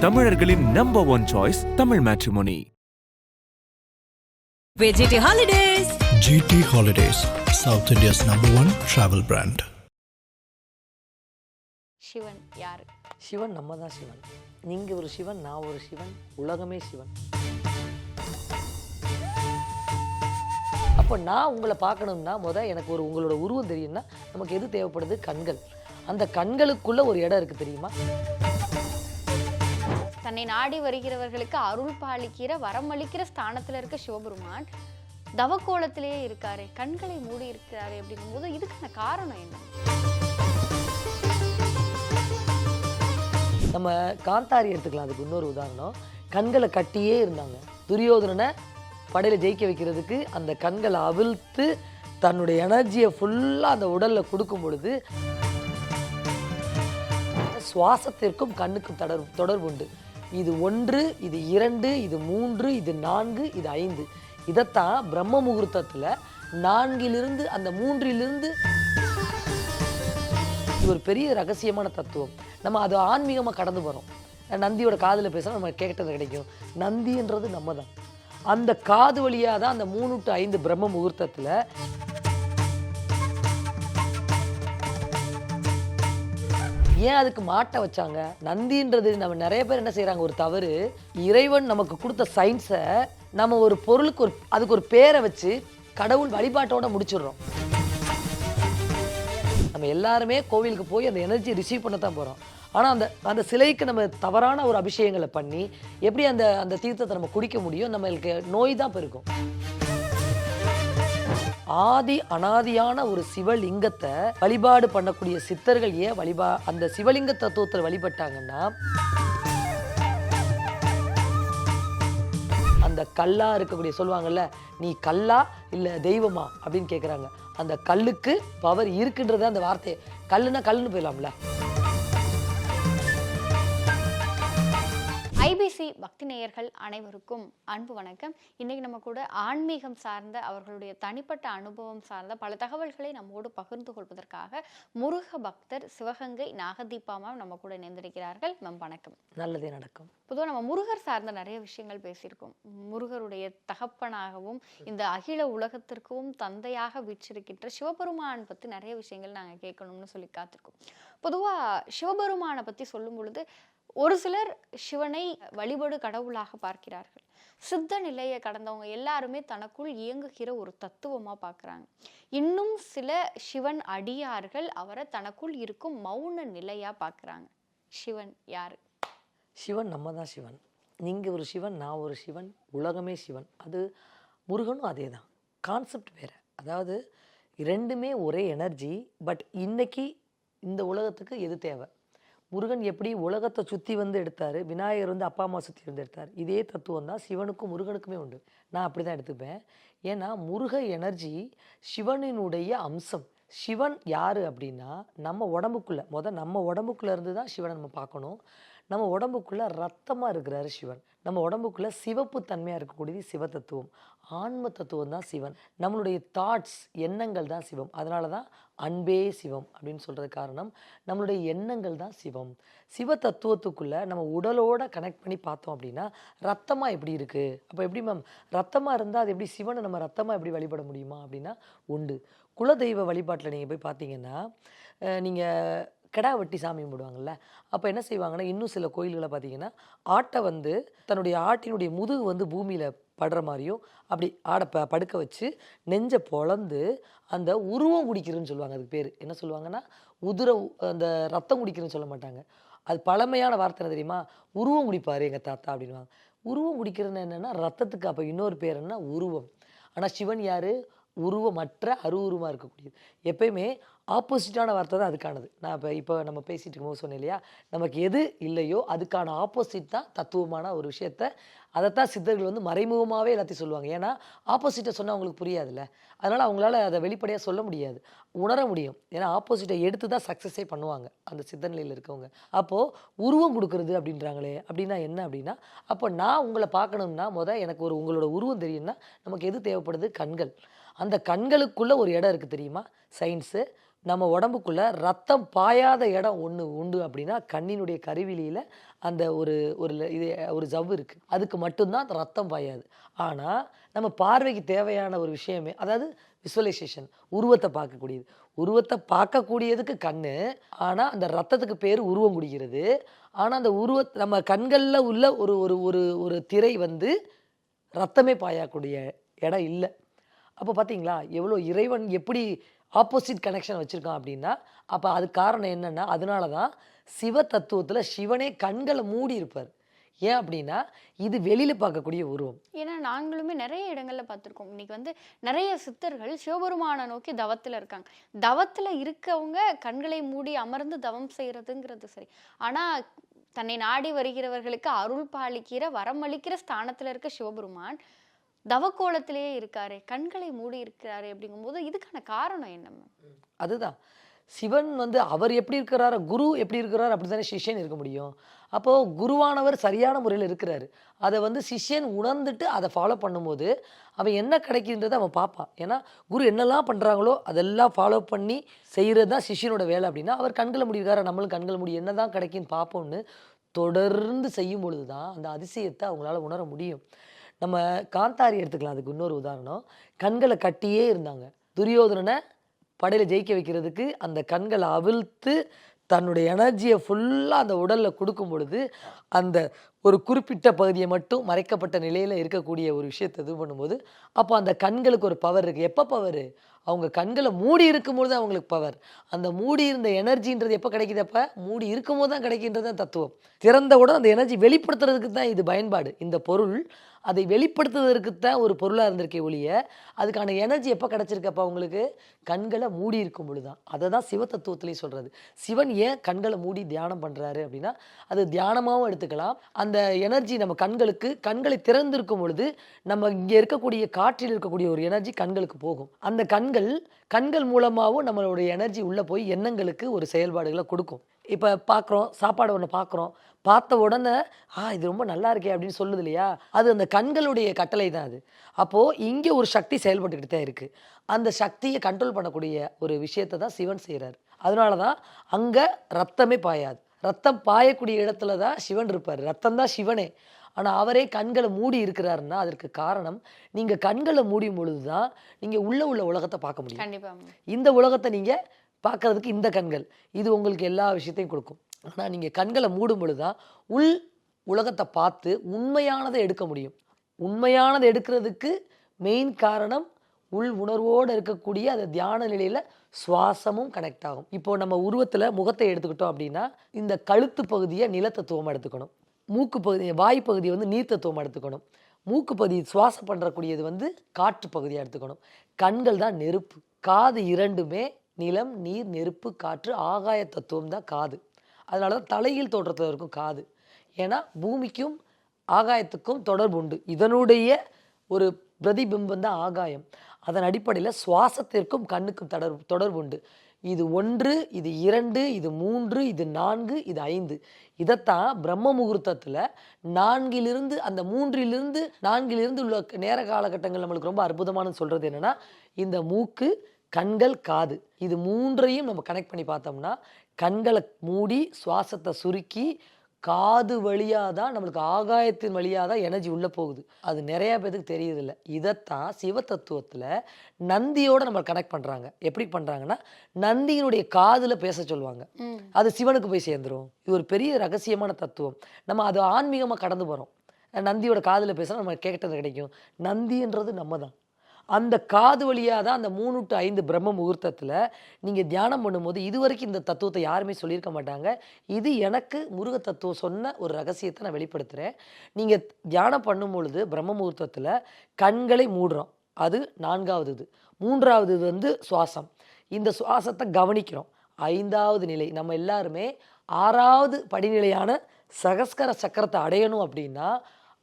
தமிழர்களின் number one choice Tamil matrimony. GT Holidays. GT Holidays, South India's #1 travel brand. Sivan யாரு? சிவன் நம்ம தான் சிவன். நீங்கள் ஒரு சிவன், நான் ஒரு சிவன், உலகமே சிவன். அப்போ நான் உங்களை பார்க்கணும்னா எனக்கு உங்களோட உருவம் தெரியும்னா நமக்கு எது தேவைப்படுது? கண்கள். அந்த கண்களுக்குள்ள ஒரு இடம் இருக்குது தெரியுமா? தன்னை நாடி வருகிறவர்களுக்கு அருள் பாலிக்கிற வரமளிக்கிற ஸ்தானத்தில் இருக்க சிவபெருமான் தவக்கோலத்திலேயே இருக்காரு, கண்களை மூடி இருக்கிறாரு அப்படிங்கும் போது இதுக்கான காரணம் என்ன? நம்ம காந்தாரி எடுத்துக்கலாம். அதுக்கு இன்னொரு உதாரணம், கண்களை கட்டியே இருந்தாங்க. துரியோதனனை படையில் ஜெயிக்க வைக்கிறதுக்கு அந்த கண்களை அவிழ்த்து தன்னுடைய எனர்ஜியை ஃபுல்லாக அந்த உடலில் கொடுக்கும் பொழுது சுவாசத்திற்கும் கண்ணுக்கும் தொடர்பு உண்டு. இது 1, இது 2, இது 3, இது 4, இது 5. இதைத்தான் பிரம்ம முகூர்த்தத்தில் 4லிருந்து அந்த 3லிருந்து ஒரு பெரிய ரகசியமான தத்துவம். நம்ம அது ஆன்மீகமாக கடந்து போகிறோம். நந்தியோட காதில் பேச நம்ம கேட்டது கிடைக்கும். நந்தின்றது நம்ம தான். அந்த காது வழியாக தான் அந்த 3 to 5 பிரம்ம முகூர்த்தத்தில் ஏன் அதுக்கு மாட்ட வச்சாங்க? நந்தின்றது நம்ம நிறைய பேர் என்ன செய்கிறாங்க, ஒரு தவறு, இறைவன் நமக்கு கொடுத்த சயின்ஸை நம்ம ஒரு பொருளுக்கு அதுக்கு ஒரு பேரை வச்சு கடவுள் வழிபாட்டோட முடிச்சிடுறோம். நம்ம எல்லாருமே கோவிலுக்கு போய் அந்த எனர்ஜியை ரிசீவ் பண்ண தான் போகிறோம். ஆனால் அந்த சிலைக்கு நம்ம தவறான ஒரு அபிஷேகங்களை பண்ணி எப்படி அந்த தீர்த்தத்தை நம்ம குடிக்க முடியும்? நம்மளுக்கு நோய் தான் பெருக்கும். ஆதி அனாதியான ஒரு சிவலிங்கத்தை வழிபாடு பண்ணக்கூடிய சித்தர்கள் ஏன் அந்த சிவலிங்க தத்துவத்தில் வழிபட்டாங்கன்னா, அந்த கல்லா இருக்கக்கூடிய சொல்லுவாங்கல்ல, நீ கல்லா இல்லை தெய்வமா அப்படின்னு கேட்குறாங்க. அந்த கல்லுக்கு பவர் இருக்குன்றது அந்த வார்த்தை. கல்லுனா கல்லுன்னு போயிடலாம்ல. ஐபிசி பக்தி நேயர்கள் அனைவருக்கும் அன்பு வணக்கம். இன்னைக்கு நம்ம கூட ஆன்மீகம் சார்ந்த அவர்களுடைய தனிப்பட்ட அனுபவம் சார்ந்த பல தகவல்களை நம்மோடு பகிர்ந்து கொள்வதற்காக முருக பக்தர் சிவகங்கை நாகதீபா மேம் நம்ம கூட இணைந்திருக்கிறார்கள். மேம் வணக்கம். நல்லதே நடக்கும். பொதுவாக நம்ம முருகர் சார்ந்த நிறைய விஷயங்கள் பேசியிருக்கோம். முருகருடைய தகப்பனாகவும் இந்த அகில உலகத்திற்கும் தந்தையாக வீற்றிருக்கின்ற சிவபெருமான் பற்றி நிறைய விஷயங்கள் நாங்கள் கேட்கணும்னு சொல்லி காத்திருக்கோம். பொதுவாக சிவபெருமானை பற்றி சொல்லும் பொழுது ஒரு சிலர் சிவனை வழிபடு கடவுளாக பார்க்கிறார்கள். சித்த நிலையை கடந்தவங்க எல்லாருமே தனக்குள் இயங்குகிற ஒரு தத்துவமா பார்க்குறாங்க. இன்னும் சில சிவன் அடியார்கள் அவரை தனக்குள் இருக்கும் மௌன நிலையா பார்க்குறாங்க. சிவன் யாரு? சிவன் நம்ம தான் சிவன். நீங்கள் ஒரு சிவன், நான் ஒரு சிவன், உலகமே சிவன். அது முருகனும் அதே தான். கான்செப்ட் வேறு. அதாவது ரெண்டுமே ஒரே எனர்ஜி. பட் இன்னைக்கு இந்த உலகத்துக்கு எது தேவை? முருகன் எப்படி உலகத்தை சுற்றி எடுத்தார், விநாயகர் அப்பா அம்மா சுற்றி எடுத்தார். இதே தத்துவம் தான் சிவனுக்கும் முருகனுக்குமே உண்டு. நான் அப்படி தான் எடுத்துப்பேன். ஏன்னா முருக எனர்ஜி சிவனினுடைய அம்சம். சிவன் யார் அப்படின்னா நம்ம உடம்புக்குள்ளே நம்ம உடம்புக்குள்ளே இருந்து தான் சிவனை நம்ம பார்க்கணும். நம்ம உடம்புக்குள்ளே ரத்தமாக இருக்கிறாரு சிவன். நம்ம உடம்புக்குள்ளே சிவப்பு தன்மையாக இருக்கக்கூடியது சிவ தத்துவம். ஆன்ம தத்துவம் தான் சிவன். நம்மளுடைய தாட்ஸ், எண்ணங்கள் தான் சிவம். அதனால தான் அன்பே சிவம் அப்படின்னு சொல்கிறது காரணம். நம்மளுடைய எண்ணங்கள் தான் சிவம். சிவ தத்துவத்துக்குள்ளே நம்ம உடலோட கனெக்ட் பண்ணி பார்த்தோம் அப்படின்னா ரத்தமாக எப்படி இருக்குது? அப்போ எப்படி மேம் ரத்தமாக இருந்தால் அது எப்படி சிவனை நம்ம ரத்தமாக எப்படி வழிபட முடியுமா அப்படின்னா உண்டு. குலதெய்வ வழிபாட்டில் நீங்கள் போய் பார்த்தீங்கன்னா, நீங்கள் கிடா வெட்டி சாமி கும்பிடுவாங்கள்ல, அப்போ என்ன செய்வாங்கன்னா, இன்னும் சில கோயில்களை பார்த்தீங்கன்னா ஆட்டை தன்னுடைய ஆட்டினுடைய முதுகு பூமியில் படுற மாதிரியும் அப்படி ஆடை படுக்க வச்சு நெஞ்சை பொளந்து அந்த உருவம் குடிக்கிறதுன்னு சொல்லுவாங்க. அதுக்கு பேர் என்ன சொல்லுவாங்கன்னா, அந்த ரத்தம் குடிக்கிறதுன்னு சொல்ல மாட்டாங்க. அது பழமையான வார்த்தை தெரியுமா? உருவம் குடிப்பார் எங்கள் தாத்தா அப்படின்வாங்க. உருவம் குடிக்கிறதுன்னு என்னென்னா ரத்தத்துக்கு அப்போ இன்னொரு பேர் என்ன? உருவம். ஆனால் சிவன் யார்? உருவமற்ற அருவுருவமாக இருக்கக்கூடியது. எப்பயுமே ஆப்போசிட்டான வார்த்தை தான் அதுக்கானது. நான் இப்போ நம்ம பேசிகிட்டு இருக்கும்போது சொன்னேன் இல்லையா, நமக்கு எது இல்லையோ அதுக்கான ஆப்போசிட் தான் தத்துவமான ஒரு விஷயத்த. அதைத்தான் சித்தர்கள் மறைமுகமாகவே எல்லாத்தையும் சொல்லுவாங்க. ஏன்னா ஆப்போசிட்டை சொன்னால் அவங்களுக்கு புரியாதுல்ல. அதனால் அவங்களால அதை வெளிப்படையாக சொல்ல முடியாது, உணர முடியும். ஏன்னா ஆப்போசிட்டை எடுத்து தான் சக்ஸஸே பண்ணுவாங்க அந்த சித்த நிலையில் இருக்கவங்க. அப்போது உருவம் கொடுக்குறது அப்படின்றாங்களே, அப்படின்னா என்ன அப்படின்னா, அப்போ நான் உங்களை பார்க்கணும்னா எனக்கு உங்களோட உருவம் தெரியும்னா நமக்கு எது தேவைப்படுது? கண்கள். அந்த கண்களுக்குள்ளே ஒரு இடம் இருக்குது தெரியுமா? சயின்ஸு நம்ம உடம்புக்குள்ள ரத்தம் பாயாத இடம் ஒன்று உண்டு அப்படின்னா கண்ணினுடைய கருவிலியில் அந்த ஒரு ஒரு இது ஒரு ஜவ்வு இருக்குது, அதுக்கு மட்டும்தான் அந்த ரத்தம் பாயாது. ஆனால் நம்ம பார்வைக்கு தேவையான ஒரு விஷயமே, அதாவது விசுவலைசேஷன், உருவத்தை பார்க்கக்கூடியது. உருவத்தை பார்க்கக்கூடியதுக்கு கண்ணு, ஆனால் அந்த ரத்தத்துக்கு பேர் உருவம் குடிக்கிறது. ஆனால் அந்த நம்ம கண்களில் உள்ள ஒரு ஒரு ஒரு ஒரு திரை வந்து ரத்தமே பாயக்கூடிய இடம் இல்லை. அப்போ பார்த்தீங்களா எவ்வளோ இறைவன் எப்படி ஆப்போசிட் கனெக்ஷன் வச்சுருக்கான் அப்படின்னா, அப்போ அதுக்கு காரணம் என்னென்னா, அதனால தான் சிவ தத்துவத்தில் சிவனே கண்களை மூடி இருப்பார். ஏன் அப்படின்னா இது வெளியில் பார்க்கக்கூடிய உருவம். ஏன்னா நாங்களுமே நிறைய இடங்கள்ல பார்த்துருக்கோம். இன்னைக்கு வந்து நிறைய சித்தர்கள் சிவபெருமானை நோக்கி தவத்தில் இருக்காங்க. தவத்தில் இருக்கவங்க கண்களை மூடி அமர்ந்து தவம் செய்யறதுங்கிறது சரி. ஆனால் தன்னை நாடி வருகிறவர்களுக்கு அருள் பாலிக்கிற வரமளிக்கிற ஸ்தானத்தில் இருக்க சிவபெருமான் தவக்கோலத்திலேயே இருக்காரு, கண்களை மூடி இருக்கிறாரு. அப்படிங்கும்போது இதுக்கான காரணம் என்ன? அதுதான் சிவன் வந்து அவர் எப்படி இருக்கிறாரோ, குரு எப்படி இருக்கிறாரோ அப்படி தானே சிஷ்யன் இருக்க முடியும். அப்போது குருவானவர் சரியான முறையில் இருக்கிறாரு, அதை வந்து சிஷ்யன் உணர்ந்துட்டு அதை ஃபாலோ பண்ணும்போது அவன் என்ன கிடைக்கின்றதை அவன் பார்ப்பான். ஏன்னா குரு என்னெல்லாம் பண்ணுறாங்களோ அதெல்லாம் ஃபாலோ பண்ணி செய்கிறது தான் சிஷ்யனோட வேலை. அப்படின்னா அவர் கண்களை முடியிருக்காரு, நம்மளும் கண்களை முடி என்ன தான் கிடைக்குன்னு பார்ப்போம்னு தொடர்ந்து செய்யும் பொழுது தான் அந்த அதிசயத்தை அவங்களால உணர முடியும். நம்ம காந்தாரி எடுத்துக்கலாம், அதுக்கு இன்னொரு உதாரணம். கண்களை கட்டியே இருந்தாங்க. துரியோதனனை படையில் ஜெயிக்க வைக்கிறதுக்கு அந்த கண்களை அவிழ்த்து தன்னுடைய எனர்ஜியை ஃபுல்லாக அந்த உடலில் கொடுக்கும் பொழுது அந்த ஒரு குறிப்பிட்ட பகுதியை மட்டும் மறைக்கப்பட்ட நிலையில் இருக்கக்கூடிய ஒரு விஷயத்தை இது பண்ணும்போது அப்போ அந்த கண்களுக்கு ஒரு பவர் இருக்குது. எப்போ பவர்? அவங்க கண்களை மூடி இருக்கும்போது அவங்களுக்கு பவர். அந்த மூடி இருந்த எனர்ஜின்றது எப்போ கிடைக்குது? அப்போ மூடி இருக்கும்போது தான் கிடைக்கின்றது தான் தத்துவம். திறந்தவுடன் அந்த எனர்ஜி வெளிப்படுத்துறதுக்கு தான் இது பயன்பாடு. இந்த பொருள் அதை வெளிப்படுத்துவதற்கு தான் ஒரு பொருளாக இருந்திருக்கே ஒழிய அதுக்கான எனர்ஜி எப்போ கிடச்சிருக்கப்போ அவங்களுக்கு கண்களை மூடி இருக்கும் பொழுது தான். அதை தான் சிவ தத்துவத்திலேயே சொல்கிறது. சிவன் ஏன் கண்களை மூடி தியானம் பண்ணுறாரு அப்படின்னா அது தியானமாகவும் எடுத்துக்கலாம். அந்த எனர்ஜி நம்ம கண்களை திறந்திருக்கும் பொழுது நம்ம இங்கே இருக்கக்கூடிய காற்றில் இருக்கக்கூடிய ஒரு எனர்ஜி கண்களுக்கு போகும். அந்த கண்கள் மூலமாகவும் நம்மளுடைய எனர்ஜி உள்ளே போய் எண்ணங்களுக்கு ஒரு செயல்பாடுகளை கொடுக்கும். இப்போ பார்க்குறோம், சாப்பாடு ஒன்று பார்த்த உடனே இது ரொம்ப நல்லா இருக்கே அப்படின்னு சொல்லுது இல்லையா, அது அந்த கண்களுடைய கட்டளை தான் அது. அப்போது இங்கே ஒரு சக்தி செயல்பட்டுக்கிட்டு தான் இருக்குது. அந்த சக்தியை கண்ட்ரோல் பண்ணக்கூடிய ஒரு விஷயத்தை தான் சிவன் செய்கிறார். அதனால தான் அங்கே ரத்தமே பாயாது. ரத்தம் பாயக்கூடிய இடத்துல தான் சிவன் இருப்பார். ரத்தம் தான் சிவனே. ஆனால் அவரே கண்களை மூடி இருக்கிறாருன்னா அதற்கு காரணம் நீங்கள் கண்களை மூடியும் பொழுது தான் நீங்கள் உள்ள உலகத்தை பார்க்க முடியும். கண்டிப்பாக இந்த உலகத்தை நீங்கள் பார்க்கறதுக்கு இந்த கண்கள் இது உங்களுக்கு எல்லா விஷயத்தையும் கொடுக்கும். ஆனால் நீங்கள் கண்களை மூடும் பொழுது தான் உலகத்தை பார்த்து உண்மையானதை எடுக்க முடியும். உண்மையானதை எடுக்கிறதுக்கு மெயின் காரணம் உணர்வோடு இருக்கக்கூடிய அந்த தியான நிலையில் சுவாசமும் கனெக்ட் ஆகும். இப்போது நம்ம உருவத்தில் முகத்தை எடுத்துக்கிட்டோம் அப்படின்னா இந்த கழுத்து பகுதியை நிலத்தத்துவமாக எடுத்துக்கணும், மூக்கு பகுதியை வாய் பகுதியை வந்து நீர் தத்துவமாக எடுத்துக்கணும், மூக்கு பகுதி சுவாசம் பண்ணுறக்கூடியது வந்து காற்று பகுதியாக எடுத்துக்கணும். கண்கள் தான் நெருப்பு, காது இரண்டுமே நிலம், நீர், நெருப்பு, காற்று, ஆகாய தத்துவம் தான் காது. அதனால தான் தலையில் தோற்றத்தில் இருக்கும் காது. ஏன்னா பூமிக்கும் ஆகாயத்துக்கும் தொடர்பு உண்டு. இதனுடைய ஒரு பிரதிபிம்பம் தான் ஆகாயம். அதன் அடிப்படையில் சுவாசத்திற்கும் கண்ணுக்கும் தொடர்பு உண்டு. இது 1, இது 2, இது 3, இது 4, இது 5. இதைத்தான் பிரம்ம முகூர்த்தத்தில் 4லிருந்து அந்த 3லிருந்து 4லிருந்து உள்ள நேர காலகட்டங்கள் நம்மளுக்கு ரொம்ப அற்புதமானு சொல்கிறது என்னென்னா இந்த மூக்கு, கண்கள், காது இது 3ஐயும் நம்ம கனெக்ட் பண்ணி பார்த்தோம்னா கண்களை மூடி சுவாசத்தை சுருக்கி காது வழியாக தான் நம்மளுக்கு ஆகாயத்தின் வழியாக தான் எனர்ஜி உள்ளே போகுது. அது நிறையா பேருக்கு தெரியுதில்லை. இதைத்தான் சிவ தத்துவத்தில் நந்தியோடு நம்ம கனெக்ட் பண்ணுறாங்க. எப்படி பண்ணுறாங்கன்னா நந்தியினுடைய காதில் பேச சொல்லுவாங்க, அது சிவனுக்கு போய் சேர்ந்துடும். இது ஒரு பெரிய ரகசியமான தத்துவம். நம்ம அது ஆன்மீகமாக கடந்து போகிறோம். நந்தியோட காதில் பேசினா நம்ம கேட்டது கிடைக்கும். நந்தின்றது நம்ம தான். அந்த காது வழியாக தான் அந்த 3 to 5 பிரம்ம முகூர்த்தத்தில் நீங்கள் தியானம் பண்ணும்போது இதுவரைக்கும் இந்த தத்துவத்தை யாருமே சொல்லியிருக்க மாட்டாங்க. இது எனக்கு முருக தத்துவம் சொன்ன ஒரு ரகசியத்தை நான் வெளிப்படுத்துகிறேன். நீங்கள் தியானம் பண்ணும்பொழுது பிரம்ம முகூர்த்தத்தில் கண்களை மூடுறோம், அது 4வது இது. 3வது இது வந்து சுவாசம். இந்த சுவாசத்தை கவனிக்கிறோம். 5வது நிலை நம்ம எல்லாருமே 6வது படிநிலையான சகஸ்கர சக்கரத்தை அடையணும் அப்படின்னா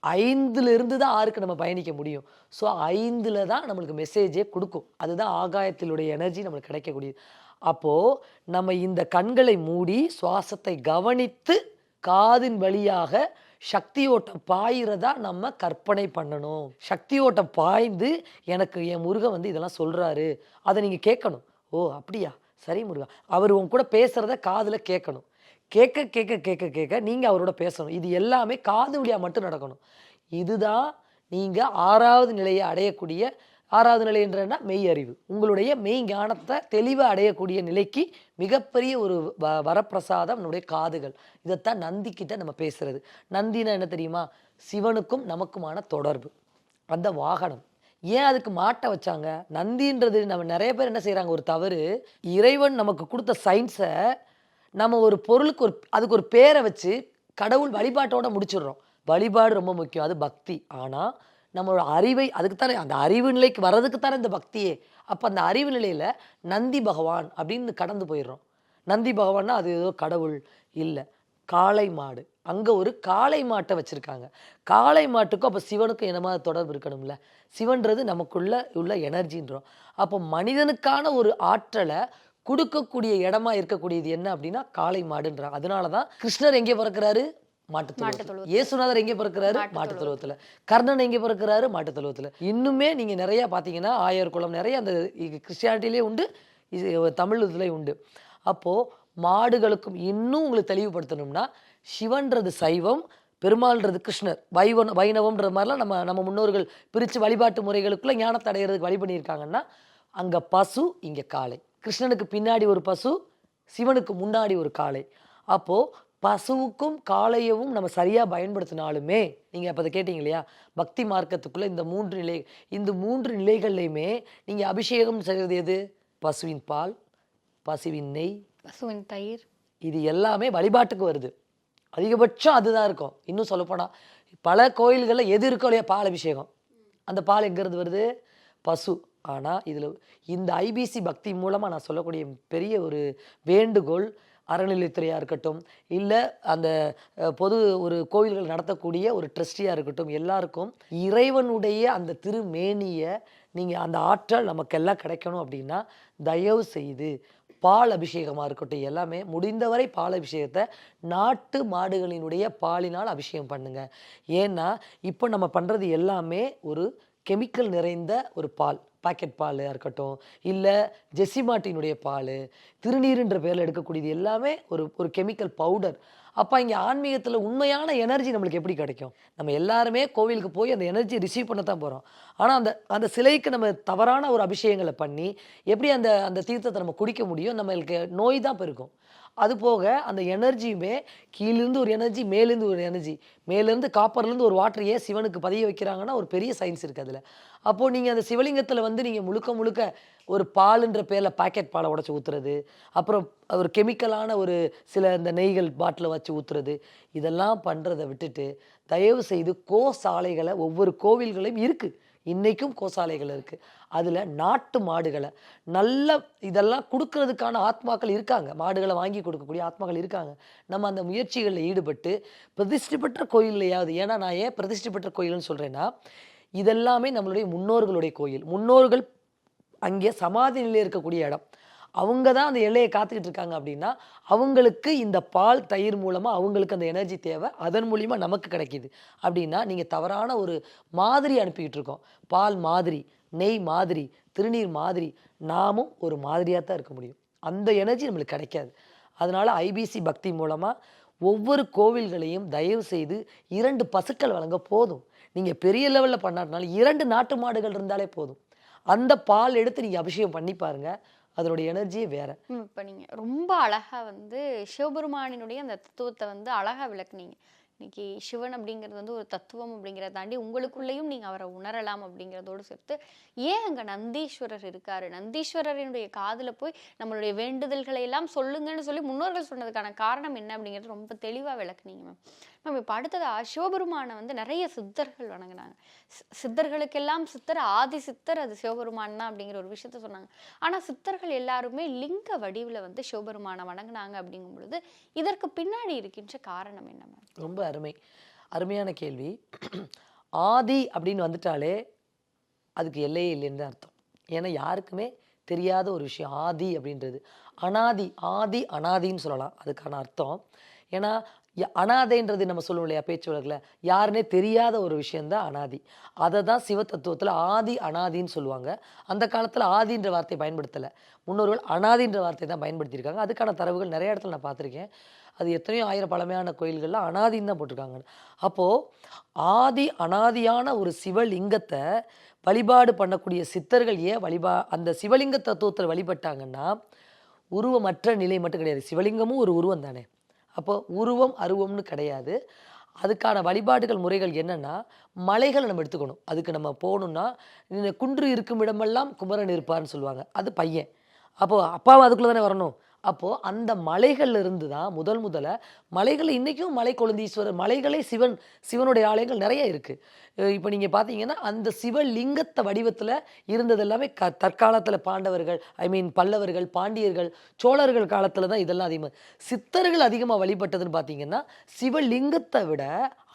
5லிருந்து தான் 6க்கு நம்ம பயணிக்க முடியும். ஸோ 5ல் தான் நம்மளுக்கு மெசேஜே கொடுக்கும். அதுதான் ஆகாயத்தினுடைய எனர்ஜி நம்மளுக்கு கிடைக்கக்கூடியது. அப்போது நம்ம இந்த கண்களை மூடி சுவாசத்தை கவனித்து காதின் வழியாக சக்தி ஓட்டம் பாயிறதா நம்ம கற்பனை பண்ணணும். சக்தி ஓட்டம் பாய்ந்து எனக்கு என் முருகன் வந்து இதெல்லாம் சொல்கிறாரு, அதை நீங்கள் கேட்கணும். ஓ அப்படியா, சரி முருகா, அவர் உங்க கூட பேசுகிறத காதில் கேட்கணும். கேட்க கேட்க கேட்க கேட்க நீங்கள் அவரோட பேசணும். இது எல்லாமே காது வழியாக மட்டும் நடக்கணும். இதுதான் நீங்கள் 6வது நிலையை அடையக்கூடிய, 6வது நிலை என்றன்னா மெய் அறிவு, உங்களுடைய மெய் ஞானத்தை தெளிவாக அடையக்கூடிய நிலைக்கு மிகப்பெரிய ஒரு வரப்பிரசாதம் நம்முடைய காதுகள். இதைத்தான் நந்தி கிட்ட நம்ம பேசுறது. நந்தினா என்ன தெரியுமா? சிவனுக்கும் நமக்குமான தொடர்பு, அந்த வாகனம். ஏன் அதுக்கு மாட்டை வச்சாங்க? நந்தின்றது நம்ம நிறைய பேர் என்ன செய்கிறாங்க, ஒரு தவறு, இறைவன் நமக்கு கொடுத்த சயின்ஸை நம்ம ஒரு பொருளுக்கு அதுக்கு ஒரு பேரை வச்சு கடவுள் வழிபாட்டோட முடிச்சிடுறோம். வழிபாடு ரொம்ப முக்கியம், அது பக்தி. ஆனால் நம்மளோட அறிவை, அதுக்குத்தானே அந்த அறிவு நிலைக்கு வர்றதுக்குத்தானே இந்த பக்தியே. அப்போ அந்த அறிவு நிலையில் நந்தி பகவான் அப்படின்னு கடந்து போயிடுறோம். நந்தி பகவான்னா அது ஏதோ கடவுள் இல்லை, காளை மாடு. அங்கே ஒரு காளை மாட்டை வச்சுருக்காங்க. காளை மாட்டுக்கும் அப்போ சிவனுக்கும் என்ன மாதிரி தொடர்பு இருக்கணும்ல? சிவன்றது நமக்குள்ள உள்ள எனர்ஜின்றோம். அப்போ மனிதனுக்கான ஒரு ஆற்றலை கொடுக்கக்கூடிய இடமா இருக்கக்கூடியது என்ன அப்படின்னா காளை மாடுன்றாங்க. அதனால தான் கிருஷ்ணர் எங்கே பிறக்கிறாரு? மாட்டுத்தொழுவத்துல. இயேசுநாதர் எங்கே பிறக்கிறாரு? மாட்டுத்தொழுவத்துல. கர்ணன் எங்கே பிறக்கிறாரு? மாட்டுத்தொழுவத்துல. இன்னுமே நீங்க நிறைய பார்த்தீங்கன்னா ஆயர் குளம் நிறைய அந்த கிறிஸ்டியானிட்டிலே உண்டு, தமிழ் இதுலேயும் உண்டு. அப்போ மாடுகளுக்கும் இன்னும் உங்களுக்கு தெளிவுபடுத்தணும்னா, சிவன்றது சைவம், பெருமாள்ன்றது கிருஷ்ணர், வைணவம்ன்ற மாதிரிலாம் நம்ம முன்னோர்கள் பிரித்து வழிபாட்டு முறைகளுக்குள்ள ஞானத்தை அடைகிறதுக்கு வழி பண்ணியிருக்காங்கன்னா, அங்கே பசு, இங்கே காளை. கிருஷ்ணனுக்கு பின்னாடி ஒரு பசு, சிவனுக்கு முன்னாடி ஒரு காளை. அப்போது பசுவுக்கும் காளையவும் நம்ம சரியாக பயன்படுத்தினாலுமே, நீங்கள் அப்போ அதை கேட்டீங்க இல்லையா, பக்தி மார்க்கத்துக்குள்ளே இந்த மூன்று நிலைகள்லையுமே நீங்கள் அபிஷேகம் செய்வது எது? பசுவின் பால், பசுவின் நெய், பசுவின் தயிர், இது எல்லாமே வழிபாட்டுக்கு வருது. அதிகபட்சம் அதுதான் இருக்கும். இன்னும் சொல்லப்போனால் பல கோயில்களில் எது இருக்கோ இல்லையா, பால் அபிஷேகம். அந்த பால் எங்கேருந்து வருது? பசு. ஆனால் இதில் இந்த ஐபிசி பக்தி மூலமாக நான் சொல்லக்கூடிய பெரிய ஒரு வேண்டுகோள், அறநிலைத்துறையாக இருக்கட்டும், இல்லை அந்த பொது ஒரு கோவில்கள் நடத்தக்கூடிய ஒரு ட்ரஸ்டியாக இருக்கட்டும், எல்லாருக்கும் இறைவனுடைய அந்த திருமேனியை நீங்கள் அந்த ஆற்றல் நமக்கெல்லாம் கிடைக்கணும் அப்படின்னா, தயவு செய்து பால் அபிஷேகமாக இருக்கட்டும், எல்லாமே முடிந்தவரை பால் அபிஷேகத்தை நாட்டு மாடுகளினுடைய பாலினால் அபிஷேகம் பண்ணுங்க. ஏன்னா இப்போ நம்ம பண்ணுறது எல்லாமே ஒரு கெமிக்கல் நிறைந்த ஒரு பால், பாக்கெட் பால் இருக்கட்டும், இல்லை ஜெர்சி மாட்டினுடைய பால், திருநீருன்ற பேரில் எடுக்கக்கூடியது எல்லாமே ஒரு கெமிக்கல் பவுடர். அப்போ இங்கே ஆன்மீகத்தில் உண்மையான எனர்ஜி நம்மளுக்கு எப்படி கிடைக்கும்? நம்ம எல்லாருமே கோவிலுக்கு போய் அந்த எனர்ஜியை ரிசீவ் பண்ண தான் போகிறோம். ஆனால் அந்த சிலைக்கு நம்ம தவறான ஒரு அபிஷேகங்களை பண்ணி எப்படி அந்த தீர்த்தத்தை நம்ம குடிக்க முடியும்? நம்மளுக்கு நோய் தான் பெருக்கும். அது போக அந்த எனர்ஜியுமே கீழிருந்து ஒரு எனர்ஜி, மேலேருந்து ஒரு எனர்ஜி, மேலேருந்து காப்பர்லேருந்து ஒரு வாட்டரையே சிவனுக்கு பதிய வைக்கிறாங்கன்னா ஒரு பெரிய சயின்ஸ் இருக்குது அதில். அப்போது நீங்கள் அந்த சிவலிங்கத்தில் நீங்கள் முழுக்க ஒரு பாலுன்ற பேரில் பாக்கெட் பாலை உடச்சி ஊற்றுறது, அப்புறம் ஒரு கெமிக்கலான ஒரு சில இந்த நெய்கள் பாட்டில் வச்சு ஊற்றுறது, இதெல்லாம் பண்ணுறதை விட்டுட்டு தயவு செய்து கோசாலைகளை ஒவ்வொரு கோவில்களையும் இருக்குது, இன்றைக்கும் கோசாலைகள் இருக்குது, அதில் நாட்டு மாடுகளை நல்ல இதெல்லாம் கொடுக்கறதுக்கான ஆத்மாக்கள் இருக்காங்க, மாடுகளை வாங்கி கொடுக்கக்கூடிய ஆத்மாக்கள் இருக்காங்க. நம்ம அந்த முயற்சிகளில் ஈடுபட்டு பிரதிஷ்டை பெற்ற கோயில்லையாவது, ஏன்னா நான் ஏன் பிரதிஷ்டை பெற்ற கோயில்னு சொல்கிறேன்னா, இதெல்லாமே நம்மளுடைய முன்னோர்களுடைய கோயில். முன்னோர்கள் அங்கே சமாதி நிலையில் இருக்கக்கூடிய இடம், அவங்க தான் அந்த எல்லையை காத்துக்கிட்டு இருக்காங்க. அப்படின்னா அவங்களுக்கு இந்த பால் தயிர் மூலமாக அவங்களுக்கு அந்த எனர்ஜி தேவை, அதன் மூலிமா நமக்கு கிடைக்கிது. அப்படின்னா நீங்கள் தவறான ஒரு மாதிரி அனுப்பிக்கிட்டு இருக்கோம். பால் மாதிரி, நெய் மாதிரி, திருநீர் மாதிரி, நாமும் ஒரு மாதிரியாக தான் இருக்க முடியும். அந்த எனர்ஜி நம்மளுக்கு கிடைக்காது. அதனால் ஐபிசி பக்தி மூலமாக ஒவ்வொரு கோவில்களையும் தயவு செய்து 2 பசுக்கள் வழங்க போதும். நீங்கள் பெரிய லெவலில் பண்ணாட்டினாலும் 2 நாட்டு மாடுகள் இருந்தாலே போதும். அந்த பால் எடுத்து நீங்கள் அபிஷேகம் பண்ணி பாருங்கள், அதனுடைய எனர்ஜியே வேற. இப்போ நீங்கள் ரொம்ப அழகாக சிவபெருமானினுடைய அந்த தத்துவத்தை அழகாக விளக்குனீங்க. இன்னைக்கு சிவன் அப்படிங்கிறது ஒரு தத்துவம் அப்படிங்கிறத தாண்டி உங்களுக்குள்ளேயும் நீங்கள் அவரை உணரலாம் அப்படிங்கிறதோடு சேர்த்து, ஏன் அங்கே நந்தீஸ்வரர் இருக்காரு, நந்தீஸ்வரரினுடைய காதில் போய் நம்மளுடைய வேண்டுதல்களை எல்லாம் சொல்லுங்கன்னு சொல்லி முன்னோர்கள் சொன்னதுக்கான காரணம் என்ன அப்படிங்கிறது ரொம்ப தெளிவாக விளக்குனீங்க மேம். மேம் இப்போ அடுத்ததாக சிவபெருமானை நிறைய சித்தர்கள் வணங்கினாங்க. சித்தர்களுக்கெல்லாம் சித்தர், ஆதி சித்தர் அது சிவபெருமான் தான் அப்படிங்கிற ஒரு விஷயத்த சொன்னாங்க. ஆனால் சித்தர்கள் எல்லாருமே லிங்க வடிவில் சிவபெருமானை வணங்கினாங்க அப்படிங்கும் பொழுது இதற்கு பின்னாடி இருக்கின்ற காரணம் என்ன மேம்? ரொம்ப அருமையான கேள்வி. ஆதி அப்படின்னு வந்துட்டாலே அதுக்கு எல்லையே இல்லைன்னு தான் அர்த்தம். ஏன்னா யாருக்குமே தெரியாத ஒரு விஷயம் ஆதி அப்படின்றது. அனாதி, ஆதி அனாதின்னு சொல்லலாம் அதுக்கான அர்த்தம். ஏன்னா அனாதைன்றது நம்ம சொல்லுவோம் இல்லையா பேச்சு வழக்கில், யாருன்னே தெரியாத ஒரு விஷயந்தான் அனாதி. அதை தான் சிவ தத்துவத்தில் ஆதி அனாதின்னு சொல்லுவாங்க. அந்த காலத்தில் ஆதின்ற வார்த்தையை பயன்படுத்தலை, முன்னோர்கள் அனாதின்ற வார்த்தை தான் பயன்படுத்தியிருக்காங்க. அதுக்கான தரவுகள் நிறைய இடத்துல நான் பார்த்துருக்கேன். அது எத்தனையோ ஆயிரம் பழமையான கோயில்களில் அனாதின்னு தான் போட்டிருக்காங்க. அப்போது ஆதி அனாதியான ஒரு சிவலிங்கத்தை வழிபாடு பண்ணக்கூடிய சித்தர்கள் ஏன் அந்த சிவலிங்க தத்துவத்தில் வழிபட்டாங்கன்னா, உருவமற்ற நிலை மட்டும் கிடையாது. சிவலிங்கமும் ஒரு உருவம் தானே. அப்போ உருவம் அருவம்னு கிடையாது. அதுக்கான வழிபாடுகள் முறைகள் என்னென்னா, மலைகளை நம்ம எடுத்துக்கணும். அதுக்கு நம்ம போகணுன்னா, குன்று இருக்கும் இடமெல்லாம் குமரன் இருப்பார்னு சொல்லுவாங்க. அது பையன். அப்போது அப்பாவும் அதுக்குள்ளே தானே வரணும். அப்போது அந்த மலைகள்ல இருந்து தான் முதல்ல மலைகள் இன்றைக்கும் மலை கொழுந்தீஸ்வரர் மலைகளே சிவனுடைய ஆலயங்கள் நிறைய இருக்குது. இப்போ நீங்கள் பார்த்தீங்கன்னா அந்த சிவலிங்கத்தை வடிவத்தில் இருந்தது எல்லாமே தற்காலத்தில் பாண்டவர்கள், பல்லவர்கள், பாண்டியர்கள், சோழர்கள் காலத்தில் தான் இதெல்லாம் அதிகமாக. சித்தர்கள் அதிகமாக வழிபட்டதுன்னு பார்த்தீங்கன்னா சிவலிங்கத்தை விட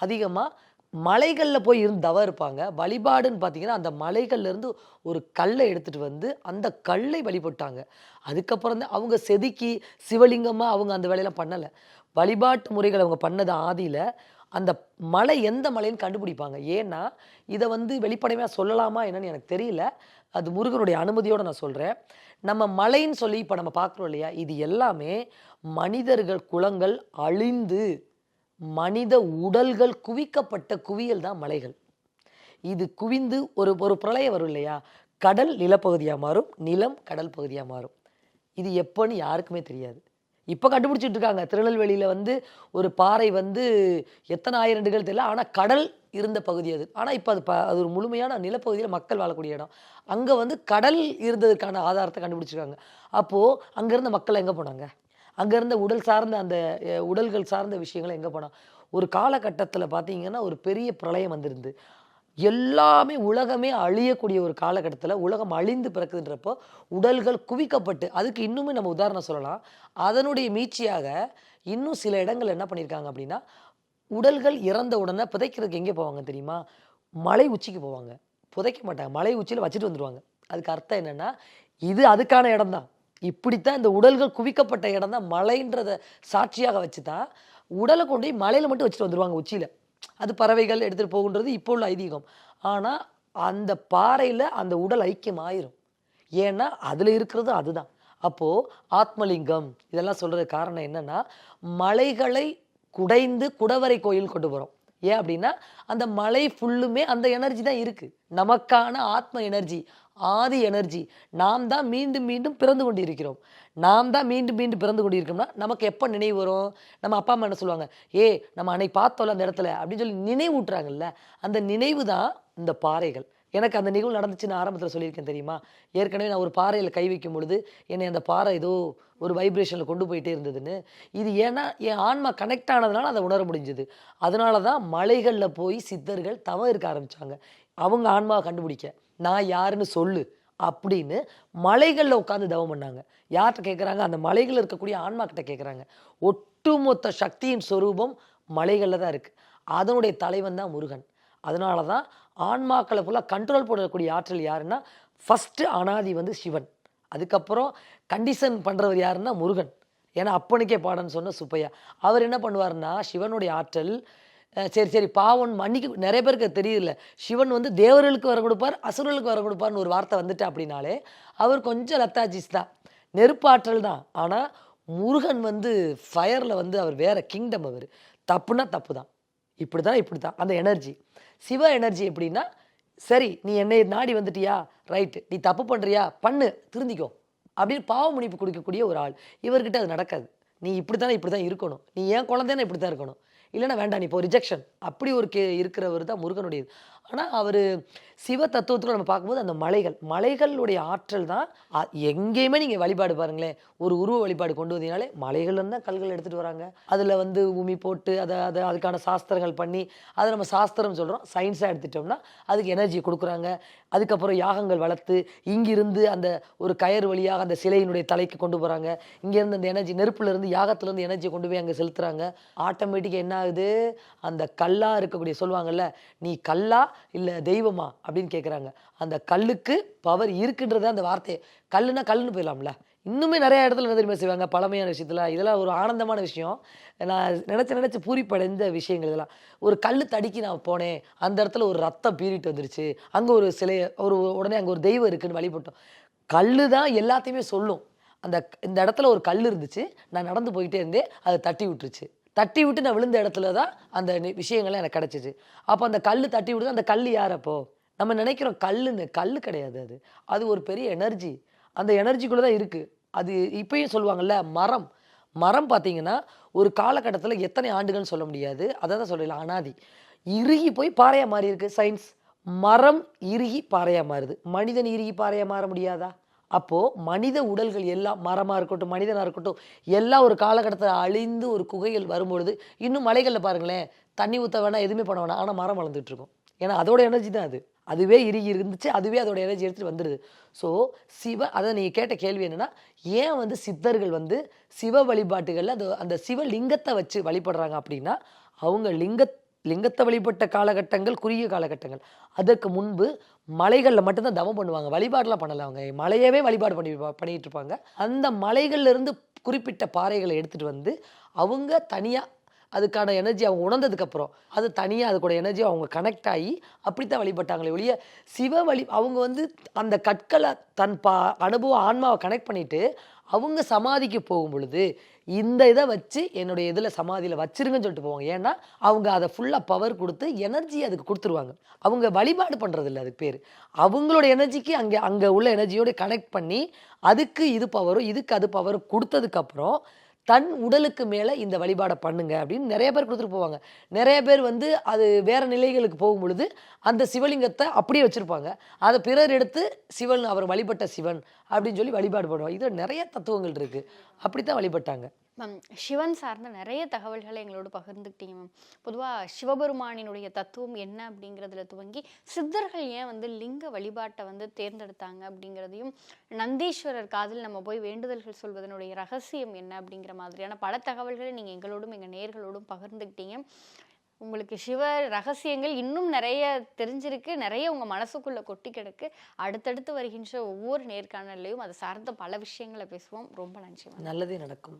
அதிகமாக மலைகளில் போய் இருந்து தவம் இருப்பாங்க. வழிபாடுன்னு பார்த்தீங்கன்னா அந்த மலைகள்லேருந்து ஒரு கல்லை எடுத்துகிட்டு வந்து அந்த கல்லை வழிபட்டாங்க. அதுக்கப்புறம் தான் அவங்க செதுக்கி சிவலிங்கமாக அவங்க அந்த வேலையெல்லாம் பண்ணலை. வழிபாட்டு முறைகள் அவங்க பண்ணது ஆதியில் அந்த மலை எந்த மலைன்னு கண்டுபிடிப்பாங்க. ஏன்னா இதை வெளிப்படையாக சொல்லலாமா என்னன்னு எனக்கு தெரியல. அது முருகனுடைய அனுமதியோடு நான் சொல்கிறேன். நம்ம மலைன்னு சொல்லி இப்போ நம்ம பார்க்குறோம் இல்லையா, இது எல்லாமே மனிதர்கள் குலங்கள் அழிந்து மனித உடல்கள் குவிக்கப்பட்ட குவியல் தான் மலைகள். இது குவிந்து ஒரு பிரளயம் வரும் இல்லையா, கடல் நிலப்பகுதியாக மாறும், நிலம் கடல் பகுதியாக மாறும். இது எப்போன்னு யாருக்குமே தெரியாது. இப்போ கண்டுபிடிச்சிட்டு இருக்காங்க. திருநெல்வேலியில் ஒரு பாறை எத்தனை ஆயிரம் ஆண்டுகள் தெரியல, ஆனால் கடல் இருந்த பகுதி அது. ஆனால் இப்போ அது ஒரு முழுமையான நிலப்பகுதியில் மக்கள் வாழக்கூடிய இடம். அங்கே கடல் இருந்ததுக்கான ஆதாரத்தை கண்டுபிடிச்சிருக்காங்க. அப்போது அங்கே இருந்த மக்கள் எங்கே போனாங்க? அங்கே இருந்த உடல் சார்ந்த அந்த உடல்கள் சார்ந்த விஷயங்களை எங்கே போனால், ஒரு காலகட்டத்தில் பார்த்தீங்கன்னா ஒரு பெரிய பிரளயம் வந்திருந்து எல்லாமே உலகமே அழியக்கூடிய ஒரு காலகட்டத்தில் உலகம் அழிந்து பிறக்குதுன்றப்போ உடல்கள் குவிக்கப்பட்டு, அதுக்கு இன்னுமே நம்ம உதாரணம் சொல்லலாம். அதனுடைய மீட்சியாக இன்னும் சில இடங்கள் என்ன பண்ணியிருக்காங்க அப்படின்னா, உடல்கள் இறந்த உடனே புதைக்கிறதுக்கு எங்கே போவாங்க தெரியுமா? மலை உச்சிக்கு போவாங்க. புதைக்க மாட்டாங்க, மலை உச்சியில் வச்சுட்டு வந்துடுவாங்க. அதுக்கு அர்த்தம் என்னென்னா, இது அதுக்கான இடம் தான். இப்படித்தான் இந்த உடல்கள் குவிக்கப்பட்ட இடம் தான் மலைன்றதை சாட்சியாக வச்சு தான் உடலை கொண்டு போய் மலையில் மட்டும் வச்சுட்டு வந்துடுவாங்க உச்சியில். அது பறவைகள் எடுத்துகிட்டு போகுன்றது இப்போ உள்ள ஐதீகம். ஆனால் அந்த பாறையில் அந்த உடல் ஐக்கியம் ஆயிரும். ஏன்னா அதில் இருக்கிறது அதுதான். அப்போது ஆத்மலிங்கம் இதெல்லாம் சொல்கிறது காரணம் என்னென்னா, மலைகளை குடைந்து குடவரை கோயில் கொண்டு போகிறோம். ஏன் அப்படின்னா அந்த மலை ஃபுல்லுமே அந்த எனர்ஜி தான் இருக்குது. நமக்கான ஆத்ம எனர்ஜி, ஆதி எனர்ஜி. நாம் தான் மீண்டும் மீண்டும் பிறந்து கொண்டு இருக்கிறோம். நாம் தான் மீண்டும் மீண்டும் பிறந்து கொண்டு இருக்கோம்னா நமக்கு எப்போ நினைவு வரும்? நம்ம அப்பா அம்மா என்ன சொல்லுவாங்க, நம்ம அன்னைக்கு பார்த்தோம்ல அந்த இடத்துல அப்படின்னு சொல்லி நினைவூட்டுறாங்கல்ல, அந்த நினைவு தான் இந்த பாறைகள். எனக்கு அந்த நிகழ்வு நடந்துச்சுன்னு ஆரம்பத்தில் சொல்லியிருக்கேன் தெரியுமா? ஏற்கனவே நான் ஒரு பாறையில் கை வைக்கும் பொழுது என்னை அந்த பாறை ஏதோ ஒரு வைப்ரேஷனில் கொண்டு போயிட்டே இருந்ததுன்னு. இது ஏன்னா என் ஆன்மா கனெக்ட் ஆனதுனால அதை உணர முடிஞ்சுது. அதனால தான் மலைகளில் போய் சித்தர்கள் தவம் இருக்க ஆரம்பித்தாங்க. அவங்க ஆன்மாவை கண்டுபிடிக்க, நான் யாருன்னு சொல்லு அப்படின்னு மலைகளில் உட்காந்து தவம் பண்ணாங்க. யார்கிட்ட கேட்குறாங்க? அந்த மலைகளில் இருக்கக்கூடிய ஆன்மா கிட்ட கேட்குறாங்க. ஒட்டுமொத்த சக்தியின் சொரூபம் மலைகளில் தான் இருக்குது. அதனுடைய தலைவன் தான் முருகன். அதனால தான் ஆன்மாக்களை ஃபுல்லாக கண்ட்ரோல் பண்ணக்கூடிய ஆற்றல் யாருன்னா, ஃபஸ்ட்டு அனாதி சிவன். அதுக்கப்புறம் கண்டிஷன் பண்ணுறவர் யாருன்னா முருகன். ஏன்னா அப்பனுக்கே பாடன்னு சொன்ன சுப்பையா. அவர் என்ன பண்ணுவார்னா, சிவனுடைய ஆற்றல் சரி பாவன் மன்னிக்கு நிறைய பேருக்கு தெரியல. சிவன் தேவர்களுக்கு வர கொடுப்பார், அசுரர்களுக்கு வர கொடுப்பார்னு ஒரு வார்த்தை வந்துட்டு அப்படின்னாலே அவர் கொஞ்சம் லத்தாஜிஸ் தான், நெருப்பாற்றல் தான். ஆனால் முருகன் ஃபயரில் அவர் வேற கிங்டம். அவர் தப்புனா தப்பு தான், இப்படி தான் அந்த எனர்ஜி. சிவ எனர்ஜி எப்படின்னா, சரி நீ என்னை நாடி வந்துட்டியா, ரைட்டு, நீ தப்பு பண்ணுறியா, பண்ணு, திருந்திக்கோ அப்படின்னு பாவ மன்னிப்பு கொடுக்கக்கூடிய ஒரு ஆள். இவர்கிட்ட அது நடக்காது. நீ இப்படி தான் இருக்கணும், நீ ஏன் குழந்தைன்னா இப்படி தான் இருக்கணும், இல்லைன்னா வேண்டாம் நீ இப்போ ரிஜெக்ஷன், அப்படி ஒரு இருக்கிறவர் தான் முருகனுடையது. ஆனால் அவர் சிவ தத்துவத்தில் நம்ம பார்க்கும்போது அந்த மலைகளுடைய ஆற்றல் தான். எங்கேயுமே நீங்கள் வழிபாடு பாருங்களேன், ஒரு உருவ வழிபாடு கொண்டு வந்தீங்கனாலே மலைகள்லேருந்து தான் கல்கள் எடுத்துகிட்டு வராங்க. அதில் உமி போட்டு அதுக்கான சாஸ்திரங்கள் பண்ணி அதை நம்ம சாஸ்திரம் சொல்கிறோம். சயின்ஸாக எடுத்துட்டோம்னா அதுக்கு எனர்ஜியை கொடுக்குறாங்க. அதுக்கப்புறம் யாகங்கள் வளர்த்து இங்கிருந்து அந்த ஒரு கயறு வழியாக அந்த சிலையினுடைய தலைக்கு கொண்டு போகிறாங்க. இங்கேருந்து அந்த எனர்ஜி நெருப்புலேருந்து யாகத்துலேருந்து எனர்ஜியை கொண்டு போய் அங்கே செலுத்துகிறாங்க. ஆட்டோமேட்டிக்காக என்ன ஆகுது, அந்த கல்லாக இருக்கக்கூடிய சொல்லுவாங்கல்ல, நீ கல்லா இல்லை தெய்வமா அப்படின்னு கேட்குறாங்க. அந்த கல்லுக்கு பவர் இருக்குன்றத அந்த வார்த்தையை, கல்லுனா கல்லுன்னு போயிடலாம்ல. இன்னுமே நிறைய இடத்துல என்ன தெரியுமா செய்வாங்க, பழமையான விஷயத்தில் இதெல்லாம் ஒரு ஆனந்தமான விஷயம். நான் நினச்சி பூரிப்படைந்த விஷயங்கள் இதெல்லாம். ஒரு கல் தடிக்கு நான் போனேன், அந்த இடத்துல ஒரு ரத்தம் பீறிட்டு வந்துருச்சு, அங்கே ஒரு சிலையை உடனே அங்கே ஒரு தெய்வம் இருக்குன்னு வழிபட்டோம். கல் தான் எல்லாத்தையுமே சொல்லும். இந்த இடத்துல ஒரு கல் இருந்துச்சு, நான் நடந்து போயிட்டே இருந்தேன், அதை தட்டி விட்டுருச்சு. தட்டி விட்டு நான் விழுந்த இடத்துல தான் அந்த விஷயங்கள்லாம் எனக்கு கிடச்சிச்சு. அப்போ அந்த கல் தட்டி விட்டு, அந்த கல் யார்? அப்போ நம்ம நினைக்கிறோம் கல்லுன்னு. கல் கிடையாது, அது ஒரு பெரிய எனர்ஜி. அந்த எனர்ஜிக்குள்ளே தான் இருக்குது. அது இப்பயும் சொல்லுவாங்கள்ல, மரம் பார்த்தீங்கன்னா ஒரு காலகட்டத்தில் எத்தனை ஆண்டுகள்னு சொல்ல முடியாது, அதை தான் சொல்லல, அனாதி. இறுகி போய் பாறையாக மாறி இருக்கு சயின்ஸ். மரம் இறுகி பாறையாக மாறுது, மனிதன் இறுகி பாறையாக மாற முடியாதா? அப்போது மனித உடல்கள் எல்லாம், மரமாக இருக்கட்டும் மனிதனாக இருக்கட்டும், எல்லாம் ஒரு காலகட்டத்தில் அழிந்து ஒரு குகைகள் வரும்பொழுது, இன்னும் மலைகளில் பாருங்களேன், தண்ணி ஊற்ற வேணாம், எதுவுமே பண்ண வேணாம், ஆனால் மரம் வளர்ந்துட்டு இருக்கும். ஏன்னா அதோட எனர்ஜி தான் அது. அதுவே இறுகி இருந்துச்சு, அதுவே அதோட எனர்ஜி எடுத்துகிட்டு வந்துடுது. ஸோ அதை நீங்கள் கேட்ட கேள்வி என்னென்னா, ஏன் சித்தர்கள் சிவ வழிபாட்டுகளில் அந்த சிவலிங்கத்தை வச்சு வழிபடுறாங்க அப்படின்னா, அவங்க லிங்கத்தை வழிபட்ட காலகட்டங்கள் குறுகிய காலகட்டங்கள். அதற்கு முன்பு மலைகளில் மட்டும்தான் தவம் பண்ணுவாங்க, வழிபாடெலாம் பண்ணலை. அவங்க மலையவே வழிபாடு பண்ணிட்டு இருப்பாங்க. அந்த மலைகள்லேருந்து குறிப்பிட்ட பாறைகளை எடுத்துகிட்டு அவங்க தனியாக அதுக்கான எனர்ஜி அவங்க உணர்ந்ததுக்கப்புறம் அது தனியாக அது கூட எனர்ஜி அவங்க கனெக்ட் ஆகி அப்படித்தான் வழிபட்டாங்களே ஒழிய அவங்க அந்த கற்களை தன் அனுபவம் ஆன்மாவை கனெக்ட் பண்ணிவிட்டு அவங்க சமாதிக்கு போகும் பொழுது இந்த இதை வச்சு என்னுடைய இதில் சமாதியில் வச்சிருங்கன்னு சொல்லிட்டு போவாங்க. ஏன்னா அவங்க அதை ஃபுல்லாக பவர் கொடுத்து எனர்ஜி அதுக்கு கொடுத்துருவாங்க. அவங்க வழிபாடு பண்ணுறது இல்லை, அதுக்கு பேர். அவங்களோட எனர்ஜிக்கு அங்கே உள்ள எனர்ஜியோடு கனெக்ட் பண்ணி அதுக்கு இது பவரும் இதுக்கு அது பவரும் கொடுத்ததுக்கப்புறம் தன் உடலுக்கு மேலே இந்த வழிபாடை பண்ணுங்க அப்படின்னு நிறைய பேர் கொடுத்துட்டு போவாங்க. நிறைய பேர் அது வேறு நிலைகளுக்கு போகும் பொழுது அந்த சிவலிங்கத்தை அப்படியே வச்சுருப்பாங்க. அதை பிறர் எடுத்து சிவன், அவர் வழிபட்ட சிவன் அப்படின்னு சொல்லி வழிபாடு பண்ணுவாங்க. இதில் நிறைய தத்துவங்கள் இருக்குது. அப்படித்தான் வழிபட்டாங்க. மேம், சிவன் சார்ந்த நிறைய தகவல்களை எங்களோட பகிர்ந்துக்கிட்டீங்க மேம். பொதுவாக சிவபெருமானினுடைய தத்துவம் என்ன அப்படிங்கிறதுல துவங்கி சித்தர்கள் ஏன் லிங்க வழிபாட்டை தேர்ந்தெடுத்தாங்க அப்படிங்கிறதையும், நந்தீஸ்வரர் காதில் நம்ம போய் வேண்டுதல்கள் சொல்வதனுடைய ரகசியம் என்ன அப்படிங்கிற மாதிரியான பல தகவல்களை நீங்கள் எங்களோடும் எங்கள் நேயர்களோடும் பகிர்ந்துக்கிட்டீங்க. உங்களுக்கு சிவ ரகசியங்கள் இன்னும் நிறைய தெரிஞ்சிருக்கு, நிறைய உங்கள் மனசுக்குள்ளே கொட்டி கிடக்கு. அடுத்தடுத்து வருகின்ற ஒவ்வொரு நேர்காணல்லையும் அதை சார்ந்த பல விஷயங்களை பேசுவோம். ரொம்ப நன்றி. நல்லதே நடக்கும்.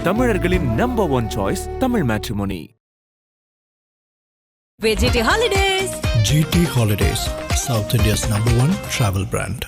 தமிழர்களின் number 1 choice Tamil matrimony. GT Holidays, South India's #1 travel brand.